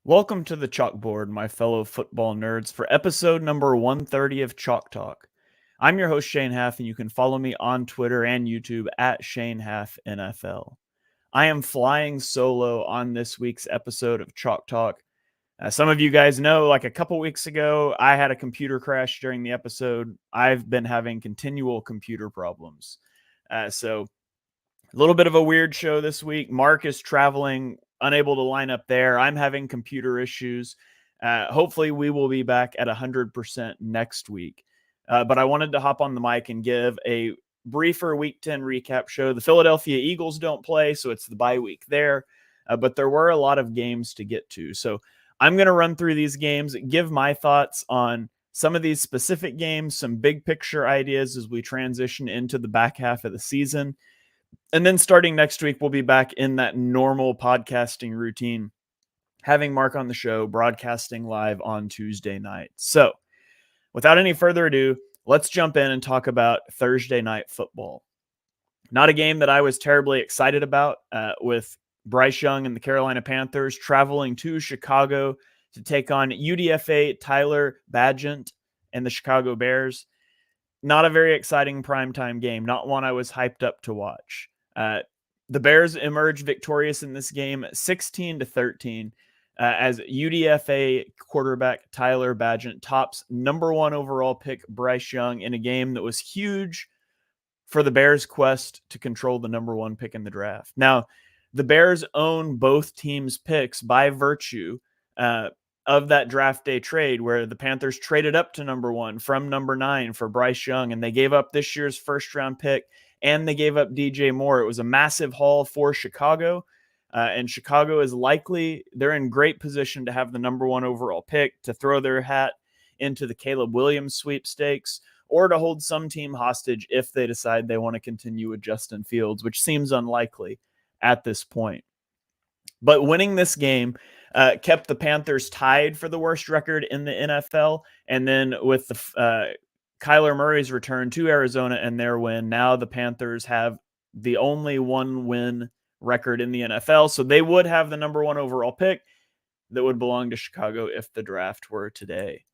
Welcome to the chalkboard, my fellow football nerds, for episode number 130 of Chalk Talk. I'm your host, Shane Haff, and you can follow me on Twitter and YouTube at Shane Haff NFL. I am flying solo on this week's episode of Chalk Talk. Some of you guys know, like a couple weeks ago, I had a computer crash during the episode. I've been having continual computer problems. So a little bit of a weird show this week. Mark is traveling, unable to line up there. I'm having computer issues. Hopefully we will be back at 100% next week. But I wanted to hop on the mic and give a briefer Week 10 recap show. The Philadelphia Eagles don't play, so it's the bye week there. But there were a lot of games to get to. So I'm going to run through these games, give my thoughts on some of these specific games, some big picture ideas as we transition into the back half of the season. And then starting next week, we'll be back in that normal podcasting routine, having Mark on the show, broadcasting live on Tuesday night. So without any further ado, let's jump in and talk about Thursday night football. Not a game that I was terribly excited about, with Bryce Young and the Carolina Panthers traveling to Chicago to take on UDFA Tyler Bagent and the Chicago Bears. Not a very exciting primetime game, not one I was hyped up to watch. The Bears emerged victorious in this game, 16-13, as UDFA quarterback Tyler Bagent tops number one overall pick Bryce Young in a game that was huge for the Bears' quest to control the number one pick in the draft. Now, the Bears own both teams' picks by virtue of that draft day trade where the Panthers traded up to number one from number 9 for Bryce Young, and they gave up this year's first round pick and they gave up DJ Moore. It was a massive haul for Chicago, and Chicago is likely, they're in great position to have the number one overall pick, to throw their hat into the Caleb Williams sweepstakes, or to hold some team hostage if they decide they want to continue with Justin Fields, which seems unlikely at this point. But winning this game kept the Panthers tied for the worst record in the NFL. And then with the Kyler Murray's return to Arizona and their win, now the Panthers have the only one-win record in the NFL. So they would have the number one overall pick that would belong to Chicago if the draft were today.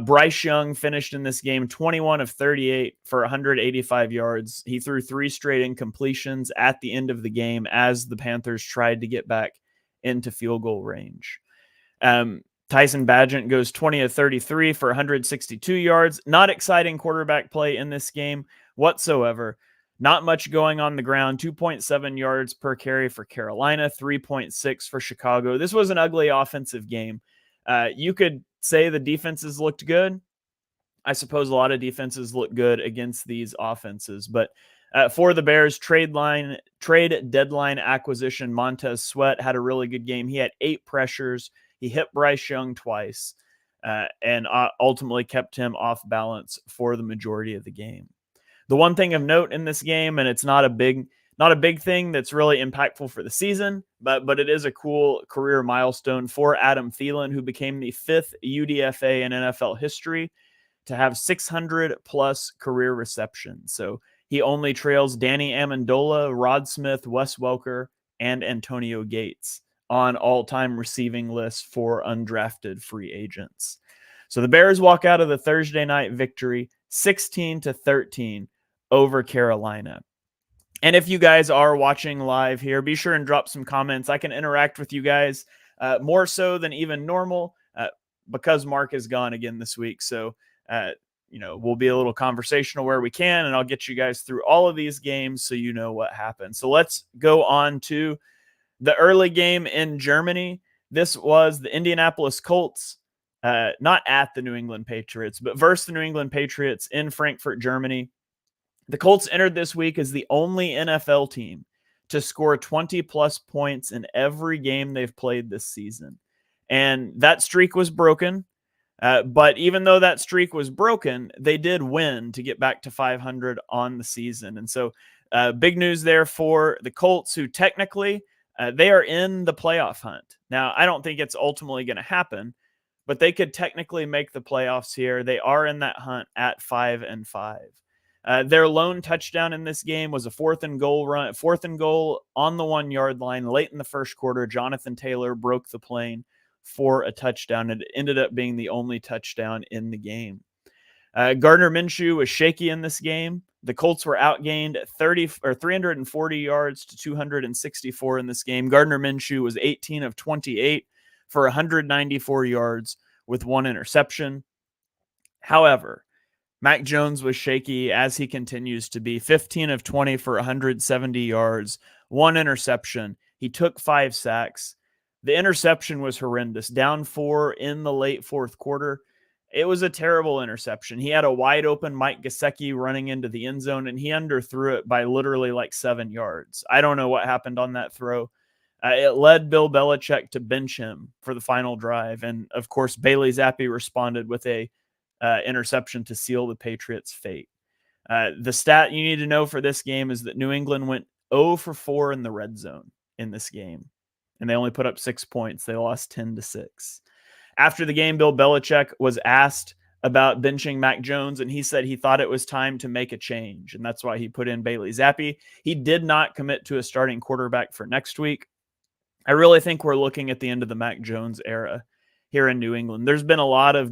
Bryce Young finished in this game 21 of 38 for 185 yards. He threw 3 straight incompletions at the end of the game as the Panthers tried to get back into field goal range. Tyson Bagent goes 20 of 33 for 162 yards. Not exciting quarterback play in this game whatsoever. Not much going on the ground. 2.7 yards per carry for Carolina, 3.6 for Chicago. This was an ugly offensive game. You could say the defenses looked good. I suppose a lot of defenses look good against these offenses, but for the Bears, trade deadline acquisition, Montez Sweat had a really good game. He had 8 pressures. He hit Bryce Young twice, and ultimately kept him off balance for the majority of the game. The one thing of note in this game, and it's not a big thing that's really impactful for the season, but it is a cool career milestone for Adam Thielen, who became the 5th UDFA in NFL history to have 600-plus career receptions. So he only trails Danny Amendola, Rod Smith, Wes Welker, and Antonio Gates on all-time receiving lists for undrafted free agents. So the Bears walk out of the Thursday night victory 16-13 over Carolina. And if you guys are watching live here, be sure and drop some comments. I can interact with you guys more so than even normal because Mark is gone again this week. So, we'll be a little conversational where we can, and I'll get you guys through all of these games so you know what happened. So let's go on to the early game in Germany. This was the Indianapolis Colts, not at the New England Patriots, but versus the New England Patriots in Frankfurt, Germany. The Colts entered this week as the only NFL team to score 20-plus points in every game they've played this season. And that streak was broken. But even though that streak was broken, they did win to get back to 500 on the season. And so big news there for the Colts, who technically they are in the playoff hunt. Now, I don't think it's ultimately going to happen, but they could technically make the playoffs here. They are in that hunt at 5-5. Their lone touchdown in this game was a 4th and goal on the 1-yard line late in the first quarter. Jonathan Taylor broke the plane for a touchdown. It ended up being the only touchdown in the game. Gardner Minshew was shaky in this game. The Colts were outgained 340 yards to 264 in this game. Gardner Minshew was 18 of 28 for 194 yards with one interception. However, Mac Jones was shaky, as he continues to be. 15 of 20 for 170 yards, one interception. He took 5 sacks. The interception was horrendous. Down 4 in the late fourth quarter. It was a terrible interception. He had a wide open Mike Gesicki running into the end zone, and he underthrew it by literally like 7 yards. I don't know what happened on that throw. It led Bill Belichick to bench him for the final drive. And of course, Bailey Zappi responded with a interception to seal the Patriots' fate. The stat you need to know for this game is that New England went 0 for 4 in the red zone in this game, and they only put up 6 points. They lost 10-6. After the game, Bill Belichick was asked about benching Mac Jones, and he said he thought it was time to make a change, and that's why he put in Bailey Zappi. He did not commit to a starting quarterback for next week. I really think we're looking at the end of the Mac Jones era here in New England. There's been a lot of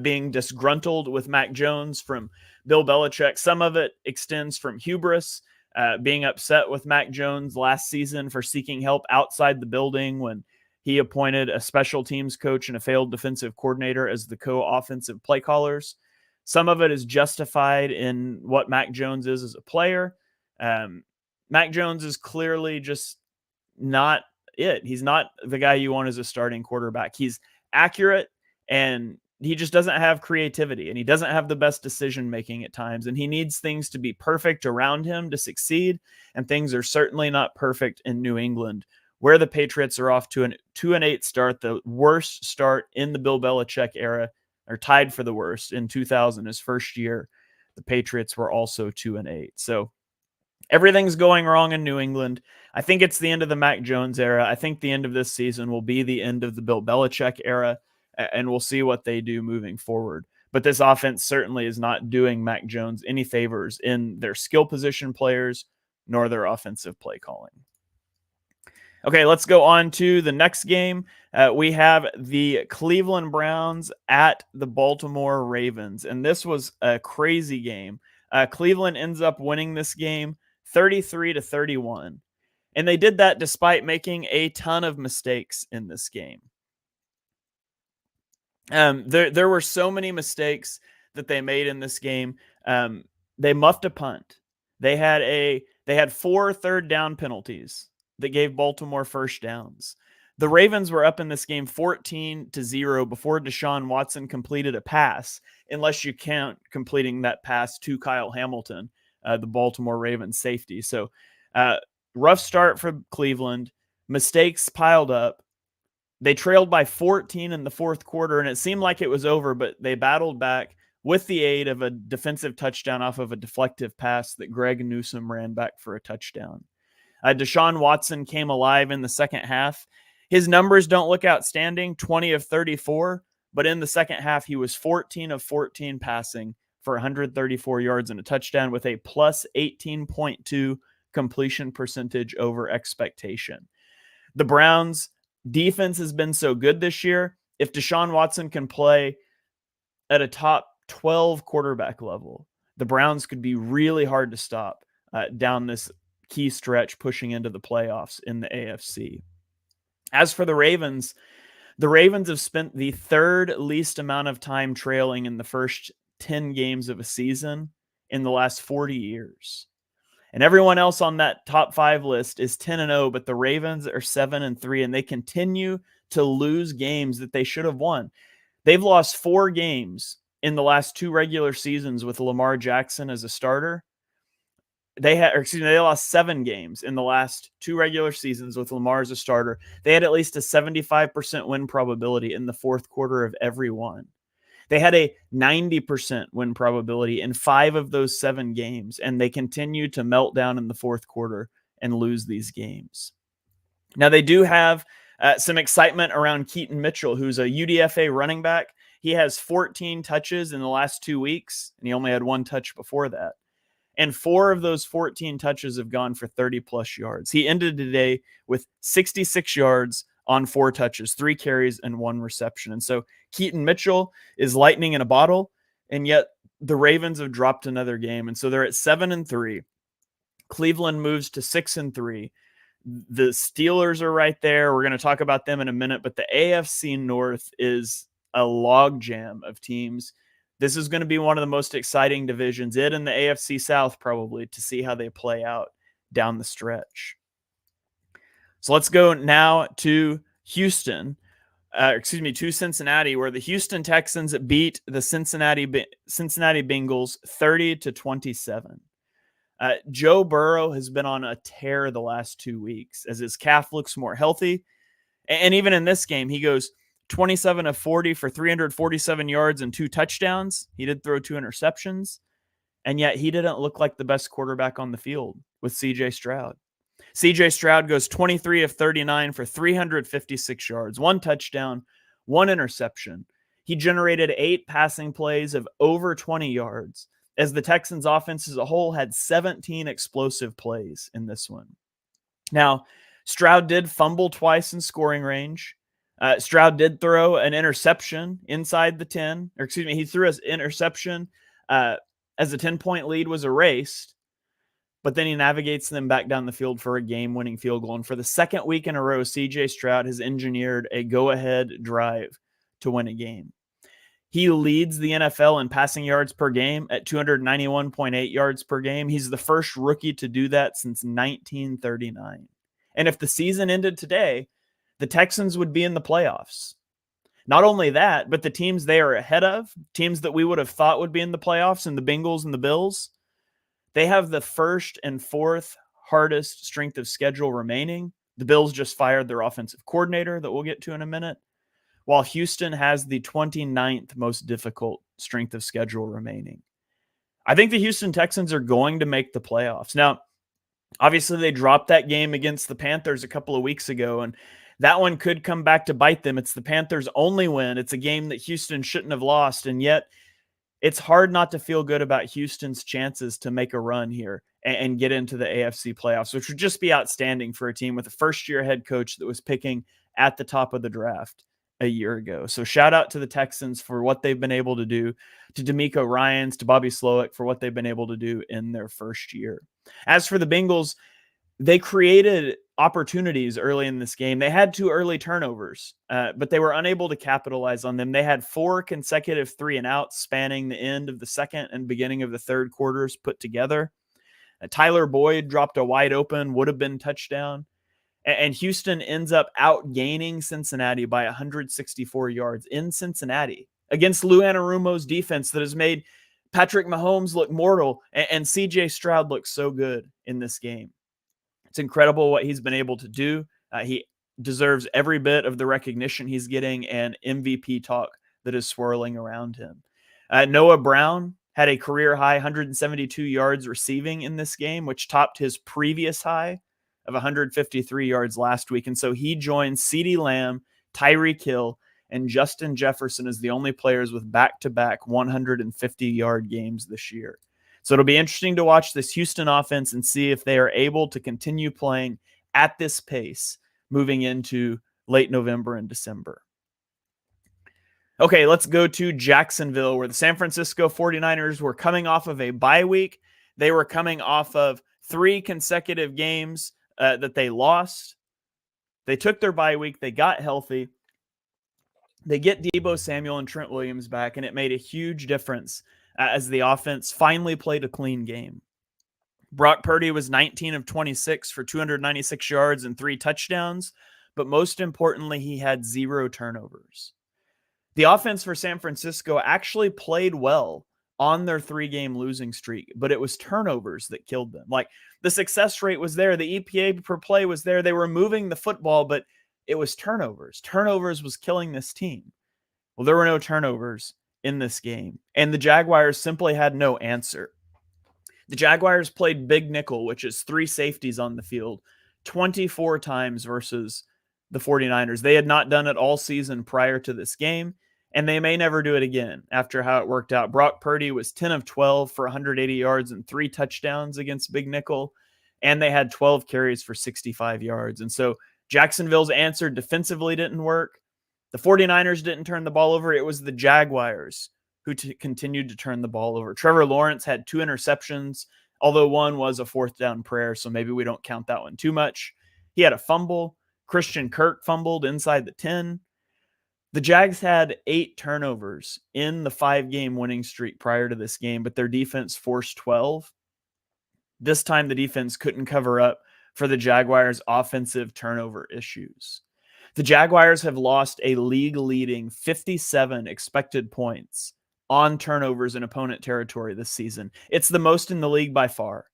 being disgruntled with Mac Jones from Bill Belichick. Some of it extends from hubris, being upset with Mac Jones last season for seeking help outside the building when he appointed a special teams coach and a failed defensive coordinator as the co-offensive play callers. Some of it is justified in what Mac Jones is as a player. Mac Jones is clearly just not it. He's not the guy you want as a starting quarterback. He's accurate, and he just doesn't have creativity, and he doesn't have the best decision-making at times, and he needs things to be perfect around him to succeed, and things are certainly not perfect in New England, where the Patriots are off to an 2-8 start, the worst start in the Bill Belichick era, or tied for the worst in 2000, his first year. The Patriots were also 2-8. So everything's going wrong in New England. I think it's the end of the Mac Jones era. I think the end of this season will be the end of the Bill Belichick era, and we'll see what they do moving forward. But this offense certainly is not doing Mac Jones any favors in their skill position players nor their offensive play calling. Okay, let's go on to the next game. We have the Cleveland Browns at the Baltimore Ravens, and this was a crazy game. Cleveland ends up winning this game 33-31, and they did that despite making a ton of mistakes in this game. There were so many mistakes that they made in this game. They muffed a punt. They had 4 third down penalties that gave Baltimore first downs. The Ravens were up in this game 14-0 before Deshaun Watson completed a pass, unless you count completing that pass to Kyle Hamilton, the Baltimore Ravens safety. So rough start for Cleveland. Mistakes piled up. They trailed by 14 in the fourth quarter, and it seemed like it was over, but they battled back with the aid of a defensive touchdown off of a deflective pass that Greg Newsome ran back for a touchdown. Deshaun Watson came alive in the second half. His numbers don't look outstanding, 20 of 34, but in the second half, he was 14 of 14 passing for 134 yards and a touchdown with a plus 18.2 completion percentage over expectation. The Browns' defense has been so good this year. If Deshaun Watson can play at a top 12 quarterback level, the Browns could be really hard to stop down this key stretch pushing into the playoffs in the AFC. As for the Ravens have spent the third least amount of time trailing in the first 10 games of a season in the last 40 years. And everyone else on that top 5 list is 10-0, but the Ravens are 7-3, and they continue to lose games that they should have won. They've lost 4 games in the last 2 regular seasons with Lamar Jackson as a starter. They lost 7 games in the last 2 regular seasons with Lamar as a starter. They had at least a 75% win probability in the fourth quarter of every one. They had a 90% win probability in 5 of those 7 games, and they continued to melt down in the fourth quarter and lose these games. Now, they do have some excitement around Keaton Mitchell, who's a UDFA running back. He has 14 touches in the last 2 weeks, and he only had 1 touch before that. And 4 of those 14 touches have gone for 30-plus yards. He ended today with 66 yards on 4 touches, 3 carries, and 1 reception. And so Keaton Mitchell is lightning in a bottle, and yet the Ravens have dropped another game. And so they're at 7-3. Cleveland moves to 6-3. The Steelers are right there. We're going to talk about them in a minute, but the AFC North is a logjam of teams. This is going to be one of the most exciting divisions, it and the AFC South probably, to see how they play out down the stretch. So let's go now to Houston, to Cincinnati, where the Houston Texans beat the Cincinnati Bengals 30-27. Joe Burrow has been on a tear the last 2 weeks as his calf looks more healthy. And even in this game, he goes 27 of 40 for 347 yards and 2 touchdowns. He did throw 2 interceptions, and yet he didn't look like the best quarterback on the field with C.J. Stroud. C.J. Stroud goes 23 of 39 for 356 yards, 1 touchdown, 1 interception. He generated 8 passing plays of over 20 yards, as the Texans offense as a whole had 17 explosive plays in this one. Now, Stroud did fumble twice in scoring range. Stroud did throw an interception inside the 10, he threw an interception as a 10-point lead was erased, but then he navigates them back down the field for a game-winning field goal. And for the second week in a row, C.J. Stroud has engineered a go-ahead drive to win a game. He leads the NFL in passing yards per game at 291.8 yards per game. He's the first rookie to do that since 1939. And if the season ended today, the Texans would be in the playoffs. Not only that, but the teams they are ahead of, teams that we would have thought would be in the playoffs, and the Bengals and the Bills, they have the first and fourth hardest strength of schedule remaining. The Bills just fired their offensive coordinator that we'll get to in a minute, while Houston has the 29th most difficult strength of schedule remaining. I think the Houston Texans are going to make the playoffs. Now, obviously, they dropped that game against the Panthers a couple of weeks ago, and that one could come back to bite them. It's the Panthers' only win. It's a game that Houston shouldn't have lost, and yet it's hard not to feel good about Houston's chances to make a run here and get into the AFC playoffs, which would just be outstanding for a team with a first-year head coach that was picking at the top of the draft a year ago. So shout out to the Texans for what they've been able to do, to D'Amico Ryans, to Bobby Slowick for what they've been able to do in their first year. As for the Bengals, they created opportunities early in this game. They had 2 early turnovers, but they were unable to capitalize on them. They had 4 consecutive 3-and-outs spanning the end of the second and beginning of the third quarters put together. Tyler Boyd dropped a wide open, would have been touchdown. And Houston ends up outgaining Cincinnati by 164 yards in Cincinnati against Lou Anarumo's defense that has made Patrick Mahomes look mortal and C.J. Stroud look so good in this game. It's incredible what he's been able to do. He deserves every bit of the recognition he's getting and MVP talk that is swirling around him. Noah Brown had a career-high 172 yards receiving in this game, which topped his previous high of 153 yards last week. And so he joins CeeDee Lamb, Tyreek Hill, and Justin Jefferson as the only players with back-to-back 150-yard games this year. So it'll be interesting to watch this Houston offense and see if they are able to continue playing at this pace moving into late November and December. Okay, let's go to Jacksonville, where the San Francisco 49ers were coming off of a bye week. They were coming off of 3 consecutive games that they lost. They took their bye week. They got healthy. They get Deebo Samuel and Trent Williams back, and it made a huge difference as the offense finally played a clean game. Brock Purdy was 19 of 26 for 296 yards and 3 touchdowns, but most importantly, he had 0 turnovers. The offense for San Francisco actually played well on their 3-game losing streak, but it was turnovers that killed them. Like, the success rate was there. The EPA per play was there. They were moving the football, but it was turnovers. Turnovers was killing this team. Well, there were no turnovers in this game, and the Jaguars simply had no answer. The Jaguars played big nickel, which is 3 safeties on the field, 24 times versus the 49ers. They had not done it all season prior to this game, and they may never do it again after how it worked out. Brock Purdy was 10 of 12 for 180 yards and 3 touchdowns against big nickel, and they had 12 carries for 65 yards. And so Jacksonville's answer defensively didn't work. The 49ers didn't turn the ball over. It was the Jaguars who continued to turn the ball over. Trevor Lawrence had 2 interceptions, although one was a 4th down prayer, so maybe we don't count that one too much. He had a fumble. Christian Kirk fumbled inside the 10. The Jags had 8 turnovers in the 5-game winning streak prior to this game, but their defense forced 12. This time the defense couldn't cover up for the Jaguars' offensive turnover issues. The Jaguars have lost a league-leading 57 expected points on turnovers in opponent territory this season. It's the most in the league by far.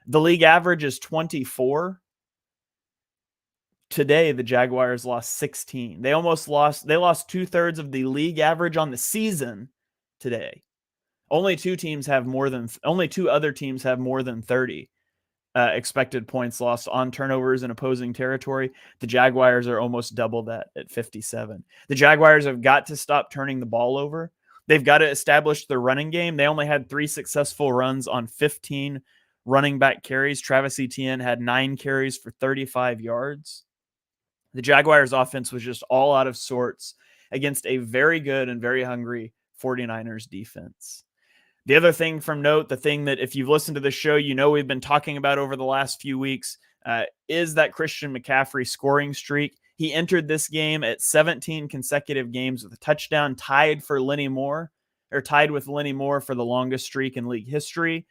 The league average is 24. Today, the Jaguars lost 16. They lost 2/3 of the league average on the season today. Only two other teams have more than 30 expected points lost on turnovers in opposing territory. The Jaguars are almost double that at 57. The Jaguars have got to stop turning the ball over. They've got to establish their running game. They only had 3 successful runs on 15 running back carries. Travis Etienne had 9 carries for 35 yards. The Jaguars offense was just all out of sorts against a very good and very hungry 49ers defense. The other thing from note, the thing that if you've listened to the show, you know we've been talking about over the last few weeks, is that Christian McCaffrey scoring streak. He entered this game at 17 consecutive games with a touchdown, tied with Lenny Moore for the longest streak in league history.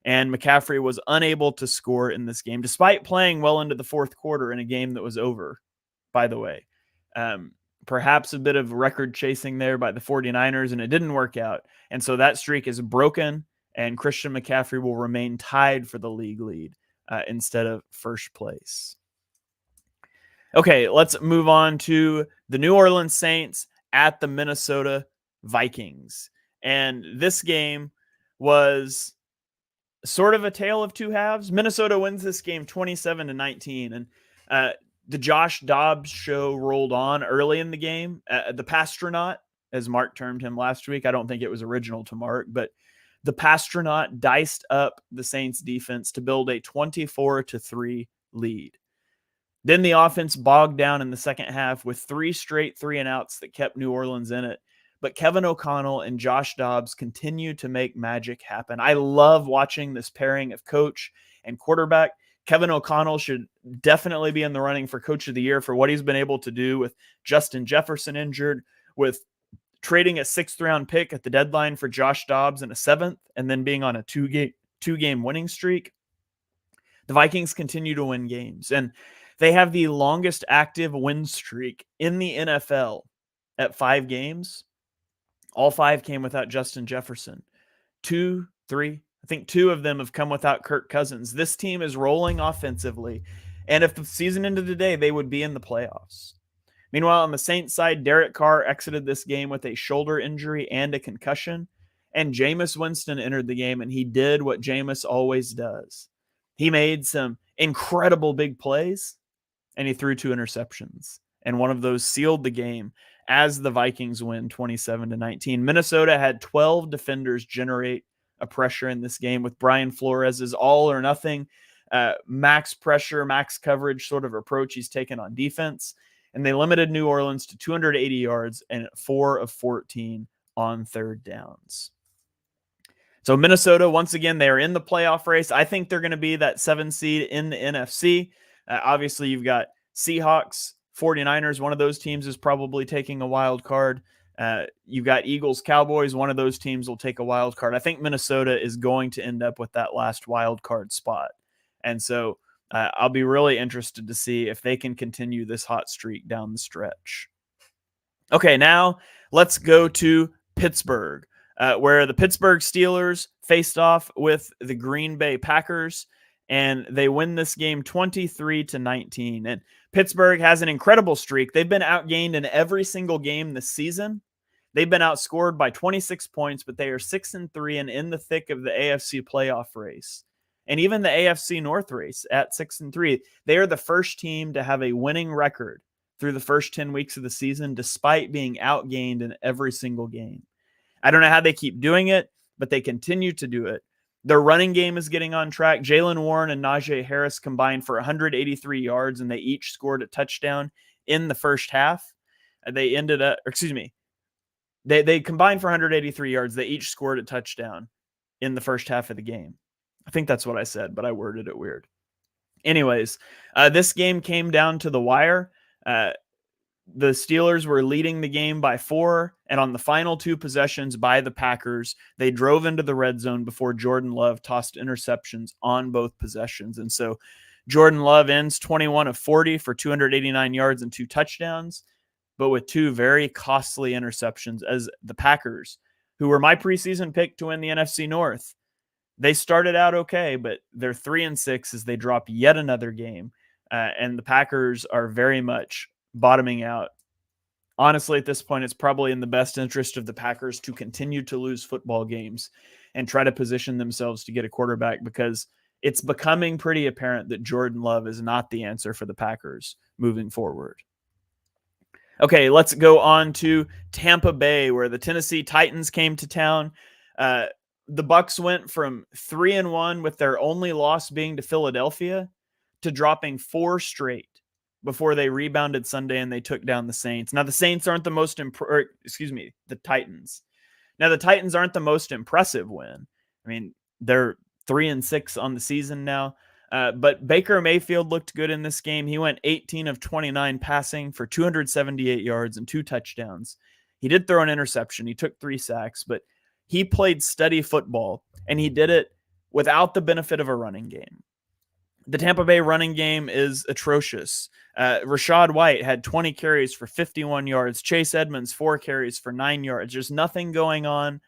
And McCaffrey was unable to score in this game, despite playing well into the 4th quarter in a game that was over, by the way. Perhaps a bit of record chasing there by the 49ers, and it didn't work out. And so that streak is broken, and Christian McCaffrey will remain tied for the league lead instead of first place. Okay, let's move on to the New Orleans Saints at the Minnesota Vikings. And this game was sort of a tale of two halves. Minnesota wins this game 27-19, and the Josh Dobbs show rolled on early in the game. The Passtronaut, as Mark termed him last week, I don't think it was original to Mark, but the Passtronaut diced up the Saints defense to build a 24-3 lead. Then the offense bogged down in the second half with 3 straight 3-and-outs that kept New Orleans in it. But Kevin O'Connell and Josh Dobbs continue to make magic happen. I love watching this pairing of coach and quarterback. Kevin O'Connell should definitely be in the running for Coach of the Year for what he's been able to do with Justin Jefferson injured, with trading a 6th-round pick at the deadline for Josh Dobbs in a 7th, and then being on a two-game winning streak. The Vikings continue to win games, and they have the longest active win streak in the NFL at 5 games. All 5 came without Justin Jefferson. 2, 3, I think 2 of them have come without Kirk Cousins. This team is rolling offensively, and if the season ended today, they would be in the playoffs. Meanwhile, on the Saints side, Derek Carr exited this game with a shoulder injury and a concussion, and Jameis Winston entered the game, and he did what Jameis always does. He made some incredible big plays, and he threw 2 interceptions, and one of those sealed the game as the Vikings win 27-19. Minnesota had 12 defenders generate a pressure in this game, with Brian Flores' all or nothing, max pressure, max coverage sort of approach he's taken on defense. And they limited New Orleans to 280 yards and 4 of 14 on 3rd downs. So Minnesota, once again, they are in the playoff race. I think they're going to be that 7 seed in the NFC. Obviously, you've got Seahawks, 49ers. One of those teams is probably taking a wild card. You've got Eagles, Cowboys. One of those teams will take a wild card. I think Minnesota is going to end up with that last wild card spot. And so I'll be really interested to see if they can continue this hot streak down the stretch. Okay, now let's go to Pittsburgh, where the Pittsburgh Steelers faced off with the Green Bay Packers, and they win this game 23-19. And Pittsburgh has an incredible streak. They've been outgained in every single game this season. They've been outscored by 26 points, but they are 6-3 and in the thick of the AFC playoff race. And even the AFC North race at 6-3. They are the first team to have a winning record through the first 10 weeks of the season, despite being outgained in every single game. I don't know how they keep doing it, but they continue to do it. Their running game is getting on track. Jaylen Warren and Najee Harris combined for 183 yards, and they each scored a touchdown in the first half. They ended up, excuse me, they combined for 183 yards. They each scored a touchdown in the first half of the game. I think that's what I said, but I worded it weird. Anyways, this game came down to the wire. The Steelers were leading the game by 4, and on the final 2 possessions by the Packers, they drove into the red zone before Jordan Love tossed interceptions on both possessions. And so Jordan Love ends 21 of 40 for 289 yards and 2 touchdowns, but with 2 very costly interceptions as the Packers, who were my preseason pick to win the NFC North, they started out okay, but they're 3-6 as they drop yet another game. And the Packers are very much bottoming out. Honestly, at this point, it's probably in the best interest of the Packers to continue to lose football games and try to position themselves to get a quarterback, because it's becoming pretty apparent that Jordan Love is not the answer for the Packers moving forward. Okay, let's go on to Tampa Bay, where the Tennessee Titans came to town. The Bucs went from 3-1 with their only loss being to Philadelphia to dropping 4 straight before they rebounded Sunday and they took down the Saints. Now, the Saints aren't the most the Titans. Now, the Titans aren't the most impressive win. I mean, they're 3-6 on the season now. But Baker Mayfield looked good in this game. He went 18 of 29 passing for 278 yards and 2 touchdowns. He did throw an interception. He took 3 sacks, but he played steady football, and he did it without the benefit of a running game. The Tampa Bay running game is atrocious. Rachaad White had 20 carries for 51 yards. Chase Edmonds, 4 carries for 9 yards. There's nothing going on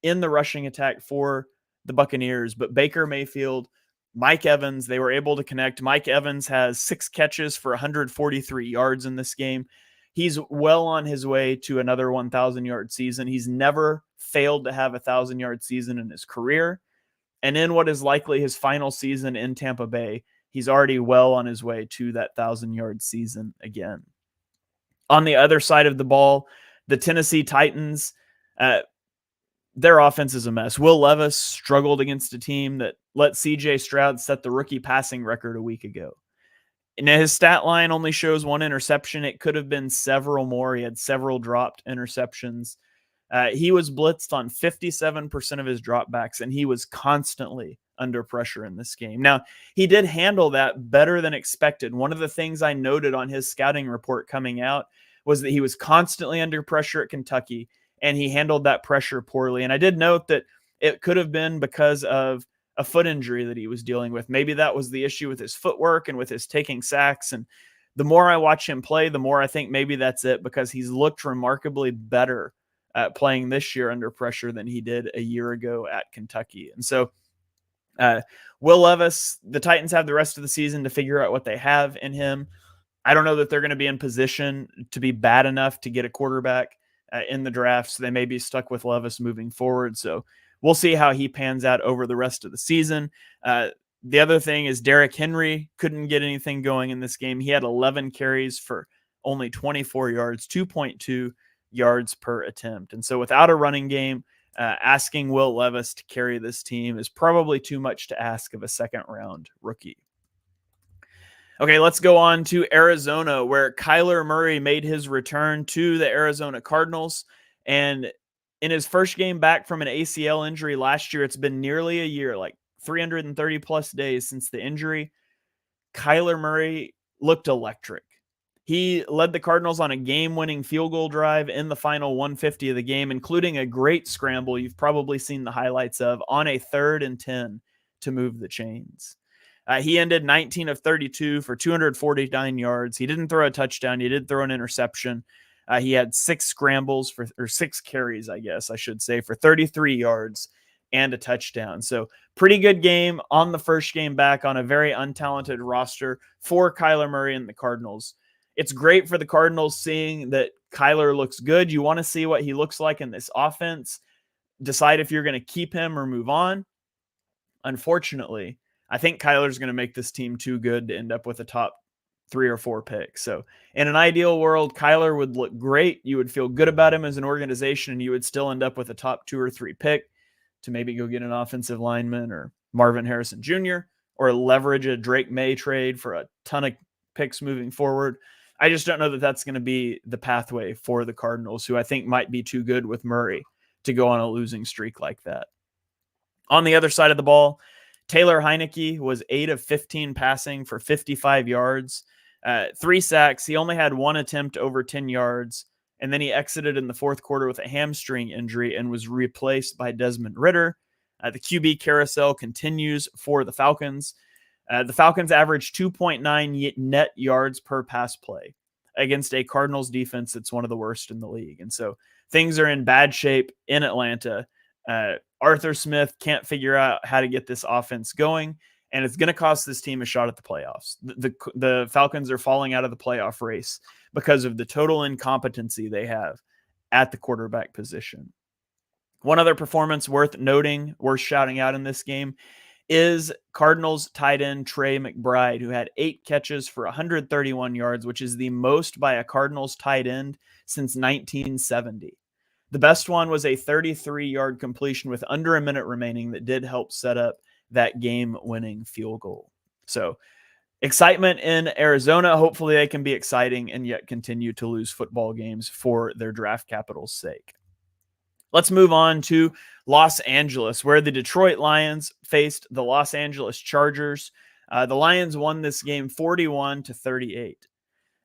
in the rushing attack for the Buccaneers, but Baker Mayfield, Mike Evans, they were able to connect. Mike Evans has 6 catches for 143 yards in this game. He's well on his way to another 1,000-yard season. He's never failed to have a 1,000-yard season in his career. And in what is likely his final season in Tampa Bay, he's already well on his way to that 1,000-yard season again. On the other side of the ball, the Tennessee Titans, their offense is a mess. Will Levis struggled against a team that let C.J. Stroud set the rookie passing record a week ago. And his stat line only shows 1 interception. It could have been several more. He had several dropped interceptions. He was blitzed on 57% of his dropbacks, and he was constantly under pressure in this game. Now, he did handle that better than expected. One of the things I noted on his scouting report coming out was that he was constantly under pressure at Kentucky, and he handled that pressure poorly. And I did note that it could have been because of a foot injury that he was dealing with. Maybe that was the issue with his footwork and with his taking sacks. And the more I watch him play, the more I think maybe that's it, because he's looked remarkably better playing this year under pressure than he did a year ago at Kentucky. And so Will Levis, the Titans have the rest of the season to figure out what they have in him. I don't know that they're going to be in position to be bad enough to get a quarterback in the draft, so they may be stuck with Levis moving forward. So we'll see how he pans out over the rest of the season. The other thing is Derrick Henry couldn't get anything going in this game. He had 11 carries for only 24 yards, 2.2 yards per attempt. And so without a running game, asking Will Levis to carry this team is probably too much to ask of a second-round rookie. Okay, let's go on to Arizona, where Kyler Murray made his return to the Arizona Cardinals. And in his first game back from an ACL injury last year, it's been nearly a year, like 330 plus days since the injury. Kyler Murray looked electric. He led the Cardinals on a game-winning field goal drive in the final 150 of the game, including a great scramble you've probably seen the highlights of on a 3rd and 10 to move the chains. He ended 19 of 32 for 249 yards. He didn't throw a touchdown. He did throw an interception. He had 6 carries, I guess I should say, for 33 yards and a touchdown. So pretty good game on the first game back on a very untalented roster for Kyler Murray and the Cardinals. It's great for the Cardinals seeing that Kyler looks good. You want to see what he looks like in this offense, decide if you're going to keep him or move on. Unfortunately, I think Kyler's going to make this team too good to end up with a top 3 or 4 pick. So in an ideal world, Kyler would look great. You would feel good about him as an organization, and you would still end up with a top 2 or 3 pick. to maybe go get an offensive lineman or Marvin Harrison Jr., or leverage a Drake May trade for a ton of picks moving forward. I just don't know that that's going to be the pathway for the Cardinals, who I think might be too good with Murray to go on a losing streak like that. On the other side of the ball, Taylor Heineke was 8 of 15 passing for 55 yards, 3 sacks. He only had one attempt over 10 yards, and then he exited in the fourth quarter with a hamstring injury and was replaced by Desmond Ridder. The QB carousel continues for the Falcons. The Falcons averaged 2.9 net yards per pass play against a Cardinals defense that's one of the worst in the league. And so things are in bad shape in Atlanta. Arthur Smith can't figure out how to get this offense going, and it's going to cost this team a shot at the playoffs. The Falcons are falling out of the playoff race because of the total incompetency they have at the quarterback position. One other performance worth noting, worth shouting out in this game, is Cardinals tight end Trey McBride, who had 8 catches for 131 yards, which is the most by a Cardinals tight end since 1970. The best one was a 33-yard completion with under a minute remaining that did help set up that game-winning field goal. So excitement in Arizona. Hopefully they can be exciting and yet continue to lose football games for their draft capital's sake. Let's move on to Los Angeles, where the Detroit Lions faced the Los Angeles Chargers. The Lions won this game 41-38.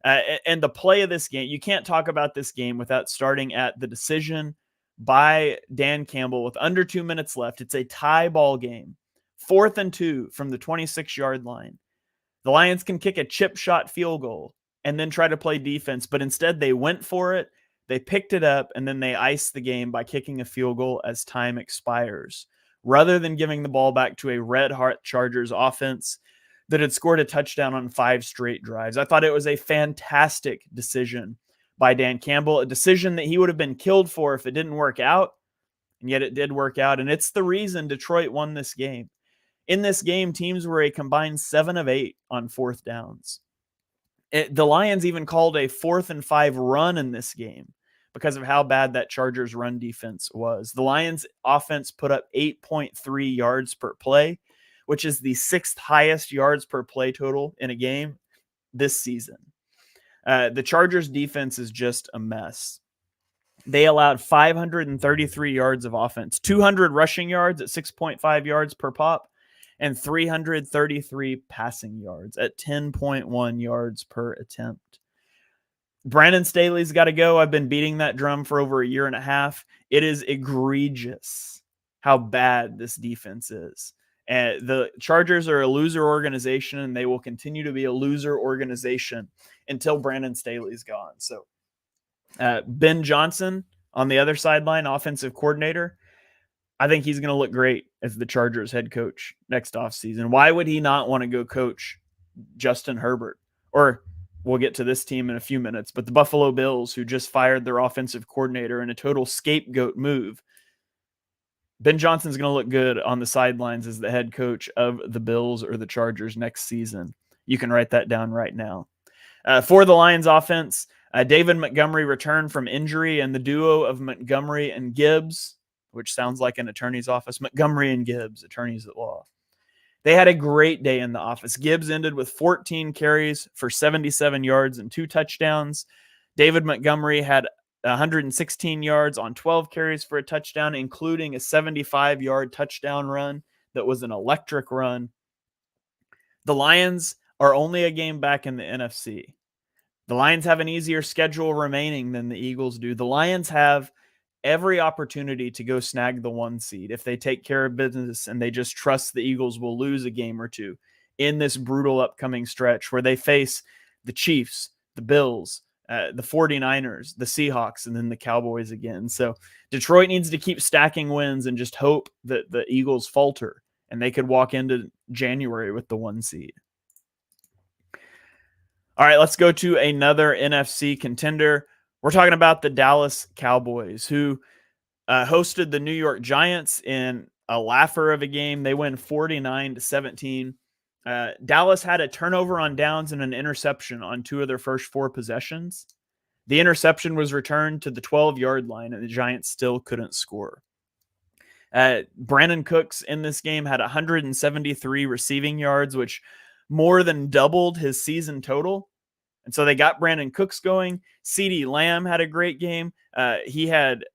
And the play of this game, you can't talk about this game without starting at the decision by Dan Campbell with under 2 minutes left. It's a tie ball game, 4th and 2 from the 26-yard line. The Lions can kick a chip shot field goal and then try to play defense, but instead they went for it. They picked it up, and then they iced the game by kicking a field goal as time expires, rather than giving the ball back to a red-hot Chargers offense that had scored a touchdown on 5 straight drives. I thought it was a fantastic decision by Dan Campbell, a decision that he would have been killed for if it didn't work out, and yet it did work out, and it's the reason Detroit won this game. In this game, teams were a combined 7 of 8 on 4th downs. The Lions even called a 4th and 5 run in this game because of how bad that Chargers run defense was. The Lions offense put up 8.3 yards per play, which is the 6th highest yards per play total in a game this season. The Chargers defense is just a mess. They allowed 533 yards of offense, 200 rushing yards at 6.5 yards per pop, and 333 passing yards at 10.1 yards per attempt. Brandon Staley's got to go. I've been beating that drum for over a year and a half. It is egregious how bad this defense is. And the Chargers are a loser organization, and they will continue to be a loser organization until Brandon Staley's gone. So Ben Johnson on the other sideline, offensive coordinator, I think he's going to look great as the Chargers head coach next offseason. Why would he not want to go coach Justin Herbert? Or we'll get to this team in a few minutes, but the Buffalo Bills, who just fired their offensive coordinator in a total scapegoat move. Ben Johnson's going to look good on the sidelines as the head coach of the Bills or the Chargers next season. You can write that down right now. For the Lions offense, David Montgomery returned from injury, and the duo of Montgomery and Gibbs, which sounds like an attorney's office, Montgomery and Gibbs, attorneys at law. They had a great day in the office. Gibbs ended with 14 carries for 77 yards and 2 touchdowns. David Montgomery had 116 yards on 12 carries for a touchdown, including a 75-yard touchdown run that was an electric run. The Lions are only a game back in the NFC. The Lions have an easier schedule remaining than the Eagles do. The Lions have every opportunity to go snag the 1 seed if they take care of business and they just trust the Eagles will lose a game or two in this brutal upcoming stretch where they face the Chiefs, the Bills, the 49ers, the Seahawks, and then the Cowboys again. So Detroit needs to keep stacking wins and just hope that the Eagles falter and they could walk into January with the 1 seed. All right, let's go to another NFC contender. We're talking about the Dallas Cowboys, who hosted the New York Giants in a laugher of a game. They win 49-17. Dallas had a turnover on downs and an interception on 2 of their first 4 possessions. The interception was returned to the 12-yard line, and the Giants still couldn't score. Brandon Cooks in this game had 173 receiving yards, which more than doubled his season total. And so they got Brandon Cooks going. CeeDee Lamb had a great game. He had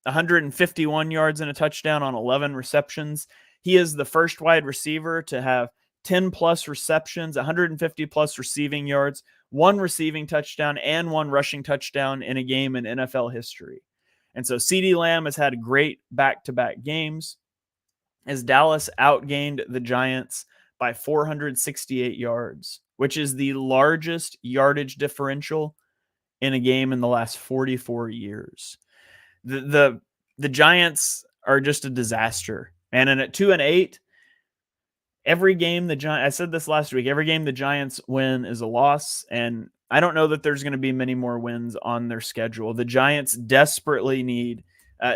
151 yards and a touchdown on 11 receptions. He is the first wide receiver to have 10 plus receptions, 150 plus receiving yards, 1 receiving touchdown, and 1 rushing touchdown in a game in NFL history. And so CeeDee Lamb has had great back-to-back games as Dallas outgained the Giants by 468 yards, which is the largest yardage differential in a game in the last 44 years. The Giants are just a disaster. And at 2-8, every game I said this last week, every game the Giants win is a loss. And I don't know that there's going to be many more wins on their schedule. The Giants desperately need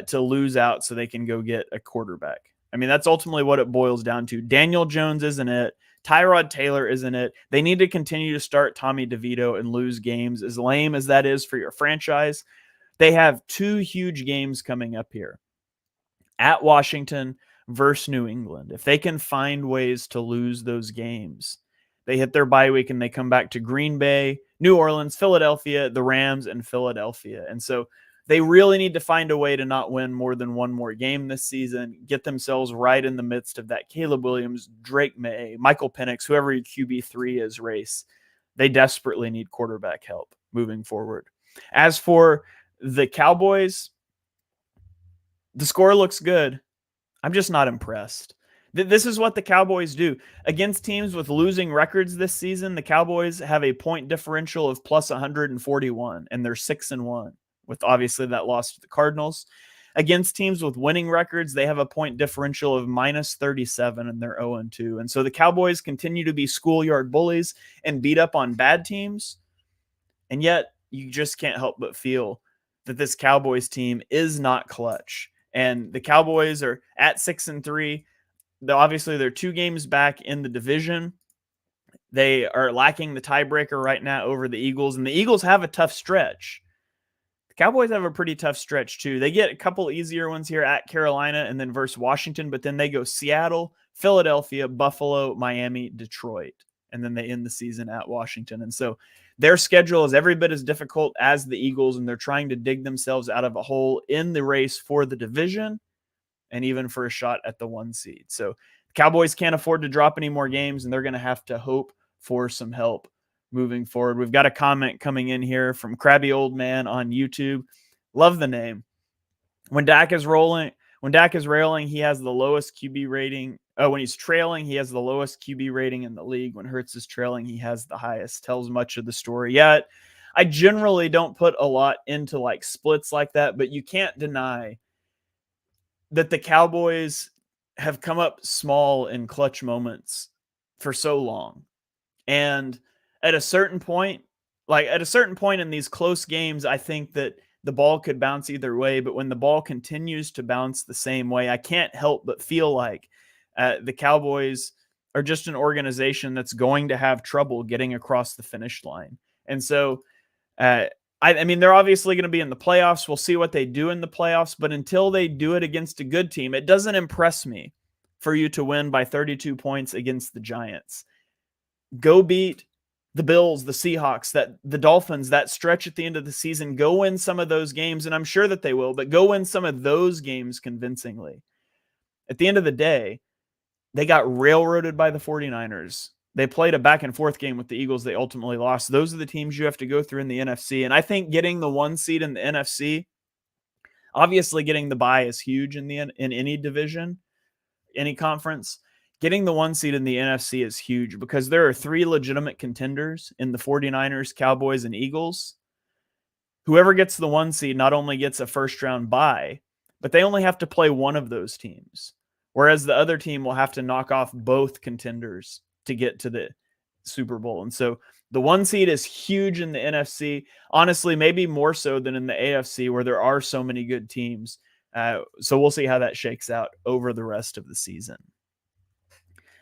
to lose out so they can go get a quarterback. I mean, that's ultimately what it boils down to. Daniel Jones isn't it. Tyrod Taylor isn't it. They need to continue to start Tommy DeVito and lose games, as lame as that is for your franchise. They have 2 huge games coming up here. At Washington versus New England. If they can find ways to lose those games, they hit their bye week and they come back to Green Bay, New Orleans, Philadelphia, the Rams, and Philadelphia. And so they really need to find a way to not win more than 1 more game this season, get themselves right in the midst of that Caleb Williams, Drake May, Michael Penix, whoever your QB3 is race. They desperately need quarterback help moving forward. As for the Cowboys, the score looks good. I'm just not impressed. This is what the Cowboys do. Against teams with losing records this season, the Cowboys have a point differential of plus 141, and they're 6-1, with obviously that loss to the Cardinals. Against teams with winning records, they have a point differential of minus 37, and they're 0-2. And so the Cowboys continue to be schoolyard bullies and beat up on bad teams, and yet you just can't help but feel that this Cowboys team is not clutch. And the Cowboys are at 6-3. Obviously, they're 2 games back in the division. They are lacking the tiebreaker right now over the Eagles, and the Eagles have a tough stretch. The Cowboys have a pretty tough stretch too. They get a couple easier ones here at Carolina and then versus Washington, but then they go Seattle, Philadelphia, Buffalo, Miami, Detroit, and then they end the season at Washington. And so their schedule is every bit as difficult as the Eagles, and they're trying to dig themselves out of a hole in the race for the division and even for a shot at the 1 seed. So the Cowboys can't afford to drop any more games, and they're going to have to hope for some help moving forward. We've got a comment coming in here from Crabby Old Man on YouTube. Love the name. When Dak is railing, he has the lowest QB rating. When he's trailing, he has the lowest QB rating in the league. When Hurts is trailing, he has the highest. Tells much of the story. Yet, I generally don't put a lot into like splits like that, but you can't deny that the Cowboys have come up small in clutch moments for so long. And at a certain point in these close games, I think that the ball could bounce either way. But when the ball continues to bounce the same way, I can't help but feel like the Cowboys are just an organization that's going to have trouble getting across the finish line. And so, I mean, they're obviously going to be in the playoffs. We'll see what they do in the playoffs. But until they do it against a good team, it doesn't impress me for you to win by 32 points against the Giants. Go beat the Bills, the Seahawks, the Dolphins, that stretch at the end of the season. Go win some of those games, and I'm sure that they will, but go win some of those games convincingly. At the end of the day, they got railroaded by the 49ers. They played a back and forth game with the Eagles. They ultimately lost. Those are the teams you have to go through in the NFC. And I think getting the 1 seed in the NFC, obviously getting the bye is huge in any division, any conference. Getting the 1 seed in the NFC is huge because there are 3 legitimate contenders in the 49ers, Cowboys, and Eagles. Whoever gets the 1 seed not only gets a first round bye, but they only have to play one of those teams. Whereas the other team will have to knock off both contenders to get to the Super Bowl. And so the 1 seed is huge in the NFC. Honestly, maybe more so than in the AFC where there are so many good teams. So we'll see how that shakes out over the rest of the season.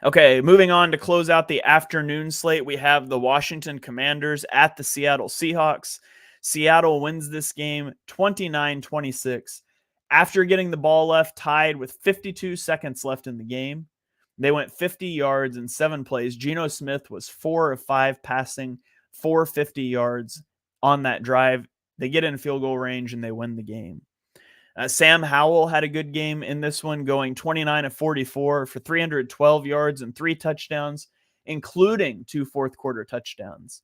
Okay, moving on to close out the afternoon slate, we have the Washington Commanders at the Seattle Seahawks. Seattle wins this game 29-26 After getting the ball left tied with 52 seconds left in the game, they went 50 yards in 7 plays. Geno Smith was 4 of 5 passing, 450 yards on that drive. They get in field goal range and they win the game. Sam Howell had a good game in this one, going 29 of 44 for 312 yards and 3 touchdowns, including 2 fourth-quarter touchdowns.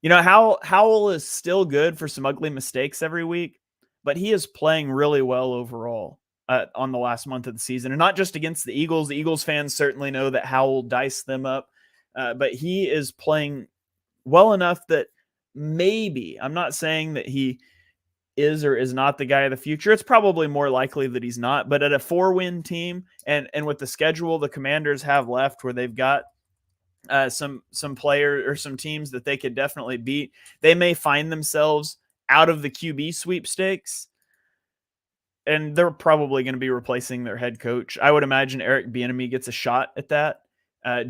You know, Howell is still good for some ugly mistakes every week, but he is playing really well overall on the last month of the season. And not just against the Eagles. The Eagles fans certainly know that Howell diced them up, but he is playing well enough that maybe, I'm not saying that he is or is not the guy of the future. It's probably more likely that he's not, but at a 4-win team and with the schedule the Commanders have left, where they've got some players or some teams that they could definitely beat, they may find themselves out of the QB sweepstakes, and they're probably going to be replacing their head coach. I would imagine Eric Bieniemy gets a shot at that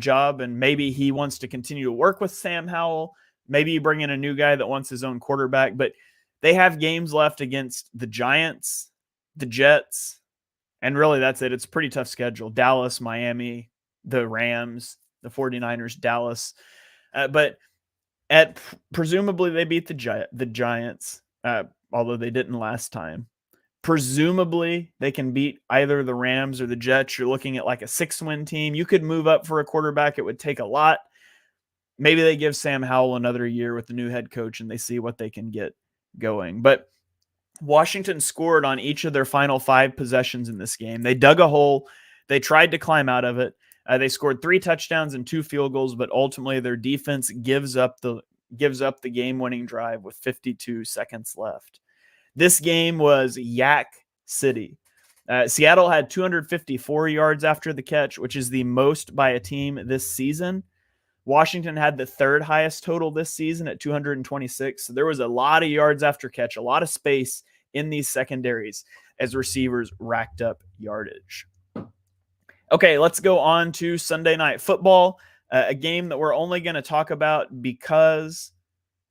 job, and maybe he wants to continue to work with Sam Howell. Maybe you bring in a new guy that wants his own quarterback, but they have games left against the Giants, the Jets, and really that's it. It's a pretty tough schedule. Dallas, Miami, the Rams, the 49ers, Dallas. But presumably they beat the Giants, although they didn't last time. Presumably they can beat either the Rams or the Jets. You're looking at like a 6-win team. You could move up for a quarterback. It would take a lot. Maybe they give Sam Howell another year with the new head coach and they see what they can get going. But Washington scored on each of their final 5 possessions in this game. They dug a hole. They tried to climb out of it. They scored 3 touchdowns and 2 field goals, but ultimately their defense gives up the game-winning drive with 52 seconds left. This game was Yak City. Seattle had 254 yards after the catch, which is the most by a team this season. Washington had the 3rd highest total this season at 226. So there was a lot of yards after catch, a lot of space in these secondaries as receivers racked up yardage. Okay, let's go on to Sunday Night Football, a game that we're only going to talk about because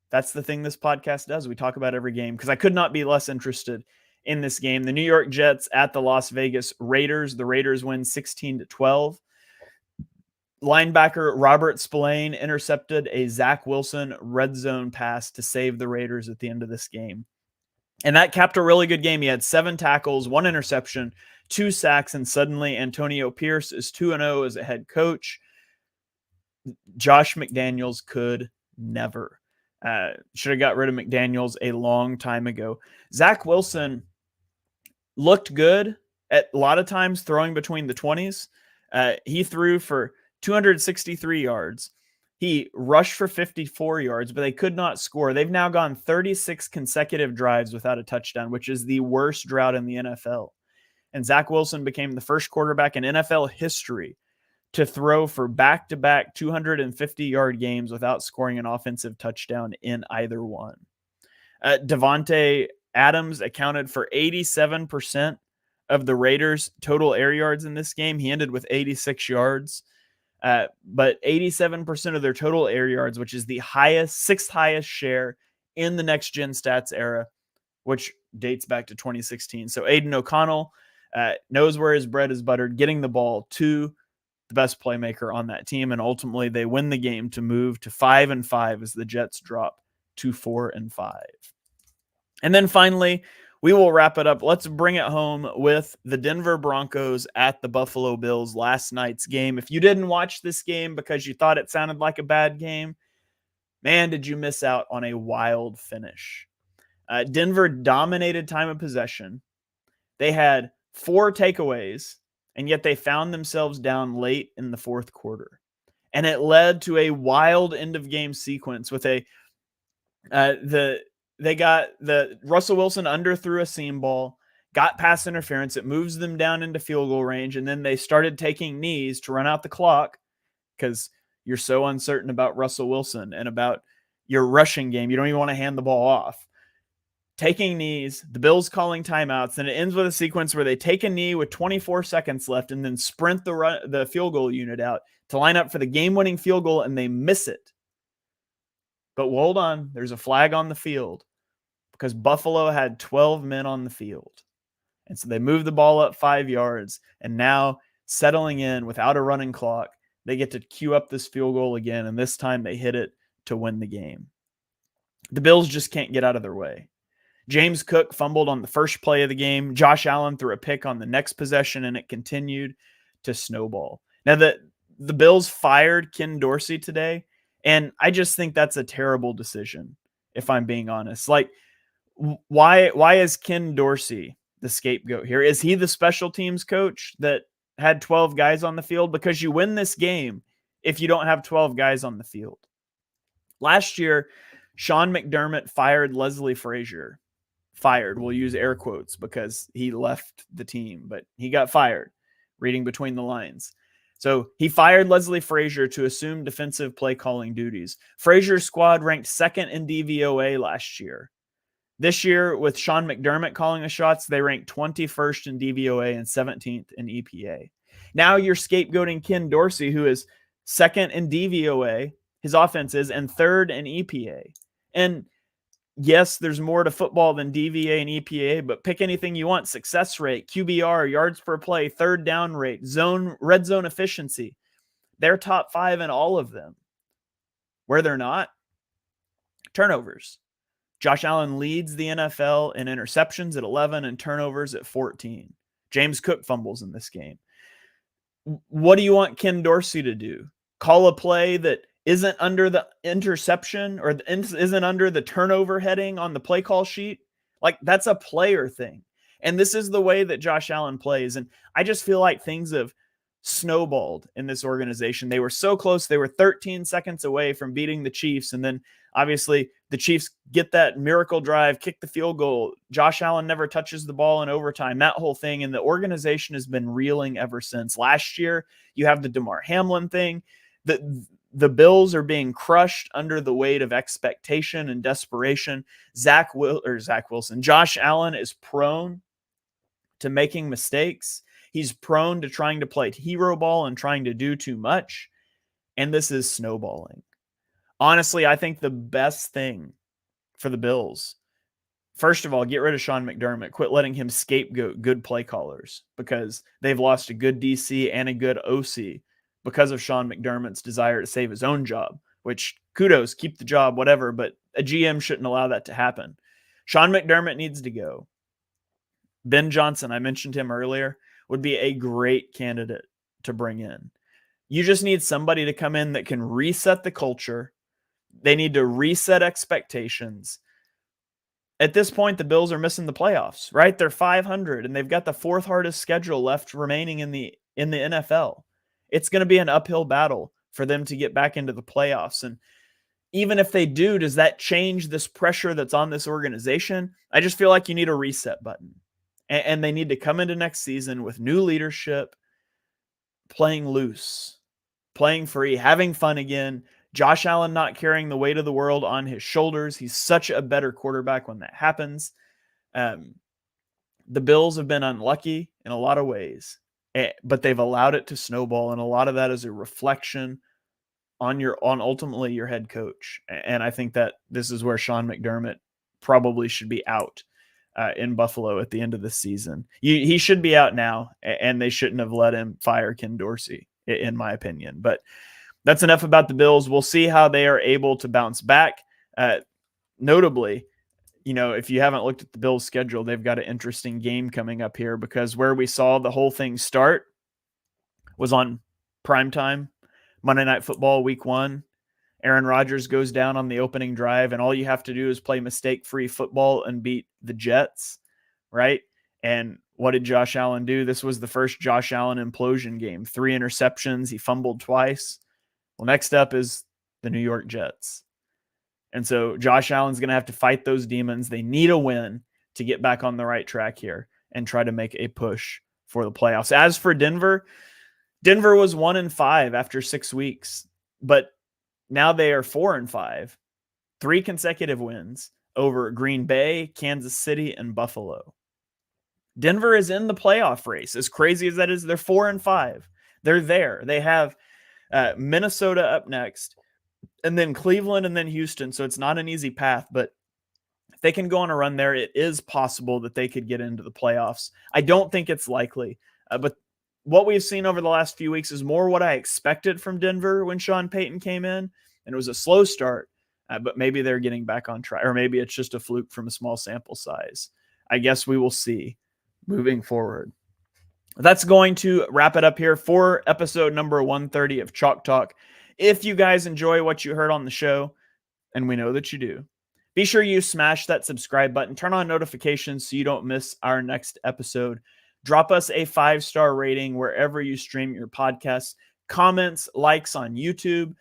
that's the thing this podcast does. We talk about every game because I could not be less interested in this game. The New York Jets at the Las Vegas Raiders. The Raiders win 16-12. Linebacker Robert Spillane intercepted a Zach Wilson red zone pass to save the Raiders at the end of this game. And that capped a really good game. He had 7 tackles, 1 interception, 2 sacks, and suddenly Antonio Pierce is 2-0 as a head coach. Josh McDaniels could never. Should have got rid of McDaniels a long time ago. Zach Wilson looked good at a lot of times throwing between the 20s. He threw for 263 yards. He rushed for 54 yards, but they could not score. They've now gone 36 consecutive drives without a touchdown, which is the worst drought in the NFL. And Zach Wilson became the first quarterback in NFL history to throw for back-to-back 250-yard games without scoring an offensive touchdown in either one. Devontae Adams accounted for 87% of the Raiders' total air yards in this game. He ended with 86 yards. But 87% of their total air yards, which is the 6th highest share in the Next Gen Stats era, which dates back to 2016. So Aiden O'Connell knows where his bread is buttered, getting the ball to the best playmaker on that team, and ultimately they win the game to move to 5-5 as the Jets drop to 4-5. And then finally, we will wrap it up. Let's bring it home with the Denver Broncos at the Buffalo Bills, last night's game. If you didn't watch this game because you thought it sounded like a bad game, man, did you miss out on a wild finish. Denver dominated time of possession. They had 4 takeaways, and yet they found themselves down late in the 4th quarter. And it led to a wild end-of-game sequence with they got the Russell Wilson underthrew a seam ball, got pass interference. It moves them down into field goal range. And then they started taking knees to run out the clock because you're so uncertain about Russell Wilson and about your rushing game. You don't even want to hand the ball off. Taking knees, the Bills calling timeouts, and it ends with a sequence where they take a knee with 24 seconds left and then sprint the field goal unit out to line up for the game-winning field goal, and they miss it. But hold on, there's a flag on the field because Buffalo had 12 men on the field. And so they move the ball up 5 yards, and now settling in without a running clock, they get to queue up this field goal again, and this time they hit it to win the game. The Bills just can't get out of their way. James Cook fumbled on the first play of the game. Josh Allen threw a pick on the next possession, and it continued to snowball. Now, the Bills fired Ken Dorsey today, and I just think that's a terrible decision, if I'm being honest. Like, why is Ken Dorsey the scapegoat here? Is he the special teams coach that had 12 guys on the field? Because you win this game if you don't have 12 guys on the field. Last year, Sean McDermott fired Leslie Frazier. Fired, we'll use air quotes because he left the team, but he got fired, reading between the lines. So he fired Leslie Frazier to assume defensive play calling duties. Frazier's squad ranked second in DVOA last year. This year, with Sean McDermott calling the shots, they ranked 21st in DVOA and 17th in EPA. Now you're scapegoating Ken Dorsey, who is second in DVOA, his offense is, and third in EPA. And yes, there's more to football than DVA and EPA, but pick anything you want. Success rate, QBR, yards per play, third down rate, red zone efficiency. They're top 5 in all of them. Where they're not, turnovers. Josh Allen leads the NFL in interceptions at 11 and turnovers at 14. James Cook fumbles in this game. What do you want Ken Dorsey to do? Call a play that isn't under the interception or isn't under the turnover heading on the play call sheet? Like, that's a player thing. And this is the way that Josh Allen plays. And I just feel like things have snowballed in this organization. They were so close. They were 13 seconds away from beating the Chiefs. And then obviously the Chiefs get that miracle drive, kick the field goal. Josh Allen never touches the ball in overtime, that whole thing. And the organization has been reeling ever since. Last year, you have the DeMar Hamlin thing. The Bills are being crushed under the weight of expectation and desperation. Josh Allen is prone to making mistakes. He's prone to trying to play hero ball and trying to do too much. And this is snowballing. Honestly, I think the best thing for the Bills, first of all, get rid of Sean McDermott. Quit letting him scapegoat good play callers, because they've lost a good DC and a good OC because of Sean McDermott's desire to save his own job, which kudos, keep the job, whatever, but a GM shouldn't allow that to happen. Sean McDermott needs to go. Ben Johnson, I mentioned him earlier, would be a great candidate to bring in. You just need somebody to come in that can reset the culture. They need to reset expectations. At this point, the Bills are missing the playoffs, right? They're 500 and they've got the fourth hardest schedule left remaining in the NFL. It's going to be an uphill battle for them to get back into the playoffs. And even if they do, does that change this pressure that's on this organization? I just feel like you need a reset button. And they need to come into next season with new leadership, playing loose, playing free, having fun again. Josh Allen not carrying the weight of the world on his shoulders. He's such a better quarterback when that happens. The Bills have been unlucky in a lot of ways, but they've allowed it to snowball, and a lot of that is a reflection on ultimately your head coach. And I think that this is where Sean McDermott probably should be out in Buffalo at the end of the season. He should be out now, and they shouldn't have let him fire Ken Dorsey, in my opinion. But that's enough about the Bills. We'll see how they are able to bounce back. Notably, if you haven't looked at the Bills' schedule, they've got an interesting game coming up here, because where we saw the whole thing start was on primetime, Monday Night Football, Week 1. Aaron Rodgers goes down on the opening drive, and all you have to do is play mistake-free football and beat the Jets, right? And what did Josh Allen do? This was the first Josh Allen implosion game. 3 interceptions. He fumbled twice. Well, next up is the New York Jets. And so Josh Allen's going to have to fight those demons. They need a win to get back on the right track here and try to make a push for the playoffs. As for Denver was 1-5 after 6 weeks, but now they are 4-5, 3 consecutive wins over Green Bay, Kansas City, and Buffalo. Denver is in the playoff race. As crazy as that is, they're 4-5. They're there. They have Minnesota up next, and then Cleveland, and then Houston. So it's not an easy path, but if they can go on a run there, it is possible that they could get into the playoffs. I don't think it's likely, but what we've seen over the last few weeks is more what I expected from Denver when Sean Payton came in, and it was a slow start, but maybe they're getting back on track, or maybe it's just a fluke from a small sample size. I guess we will see moving forward. That's going to wrap it up here for episode number 130 of Chalk Talk. If you guys enjoy what you heard on the show, and we know that you do, be sure you smash that subscribe button, turn on notifications so you don't miss our next episode. Drop us a 5-star rating wherever you stream your podcasts, comments, likes on YouTube,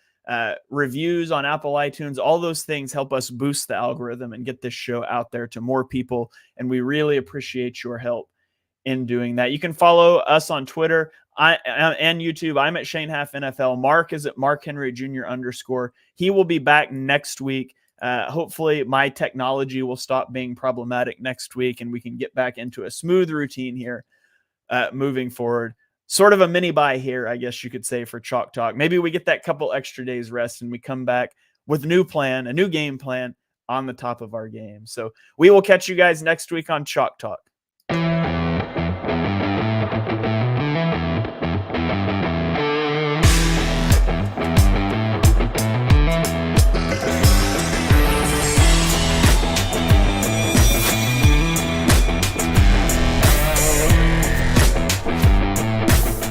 reviews on Apple iTunes. All those things help us boost the algorithm and get this show out there to more people, and we really appreciate your help in doing that. You can follow us on Twitter and YouTube. I'm at Shane Half NFL. Mark is at Mark Henry Jr. _. He will be back next week. Hopefully my technology will stop being problematic next week and we can get back into a smooth routine here moving forward. Sort of a mini bye here, I guess you could say, for Chalk Talk. Maybe we get that couple extra days rest and we come back with a new plan, a new game plan on the top of our game. So we will catch you guys next week on Chalk Talk.